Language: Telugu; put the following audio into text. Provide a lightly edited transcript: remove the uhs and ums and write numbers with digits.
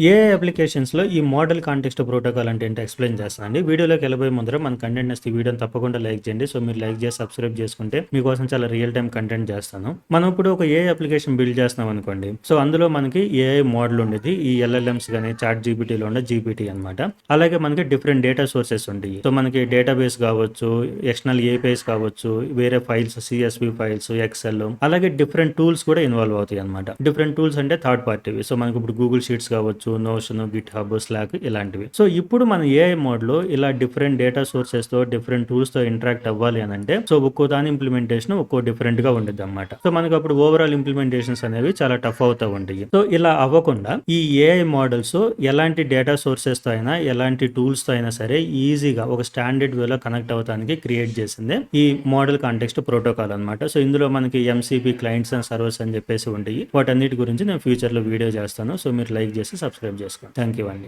ఏఐ అప్లికేషన్స్‌లో ఈ మోడల్ కాంటెక్స్ట్ ప్రోటోకాల్ అంటే ఏంటో ఎక్స్‌ప్లెయిన్ చేస్తానండి. వీడియోలోకి వెళ్ళబోయే ముందర మన కంటెంట్ నచ్చితే ఈ వీడియోని తప్పకుండా లైక్ చేయండి. సో, మీరు లైక్ చేసి సబ్స్క్రైబ్ చేసుకుంటే మీకోసం చాలా రియల్ టైమ్ కంటెంట్ చేస్తాను. మనం ఇప్పుడు ఒక ఏఐ అప్లికేషన్ బిల్డ్ చేస్తున్నాం అనుకోండి. సో, అందులో మనకి ఏఐ మోడల్ ఉండేది. ఈ ఎల్ఎల్ఎమ్స్ గాని, చాట్ జీపీటీలో ఉండే జీపీటీ అనమాట. అలాగే మనకి డిఫరెంట్ డేటా సోర్సెస్ ఉంటాయి. సో, మనకి డేటాబేస్ కావచ్చు, ఎక్స్టర్నల్ ఏపీఐస్ కావచ్చు, వేరే ఫైల్స్ సీఎస్వి ఫైల్స్, ఎక్సెల్ అలాగే డిఫరెంట్ టూల్స్ కూడా ఇన్వాల్వ్ అవుతాయి అనమాట. డిఫరెంట్ టూల్స్ అంటే థర్డ్ పార్టీవి. సో, మనకి ఇప్పుడు గూగుల్ షీట్స్ కావచ్చు, నోషన్, గిట్ హబ్, స్లాక్ ఇలాంటివి. సో ఇప్పుడు మన ఏఐ మోడ్లో ఇలా డిఫరెంట్ డేటా సోర్సెస్ తో డిఫరెంట్ టూల్స్ తో ఇంటరాక్ట్ అవ్వాలి అని అంటే సో ఒక్కో దాని ఇంప్లిమెంటేషన్ ఒక్కో డిఫరెంట్ గా ఉండేది అనమాట. సో మనకు అప్పుడు ఓవరాల్ ఇంప్లిమెంటేషన్స్ అనేవి చాలా టఫ్ అవుతా ఉంటాయి. సో ఇలా అవ్వకుండా ఈ ఏఐ మోడల్స్ ఎలాంటి డేటా సోర్సెస్ తో అయినా ఎలాంటి టూల్స్ తో అయినా సరే ఈజీగా ఒక స్టాండర్డ్ వేలో కనెక్ట్ అవడానికి క్రియేట్ చేసిందే ఈ మోడల్ కాంటెక్స్ట్ ప్రోటోకాల్ అనమాట. సో ఇందులో మనకి ఎంసీపీ క్లయింట్స్ అండ్ సర్వర్స్ అని చెప్పేసి ఉంటాయి. వాటన్నిటి గురించి నేను ఫ్యూచర్ లో వీడియో చేస్తాను. సో మీరు లైక్ చేసి సబ్స్క్రైబ్ చేసుకోండి. థ్యాంక్ యూ అండి.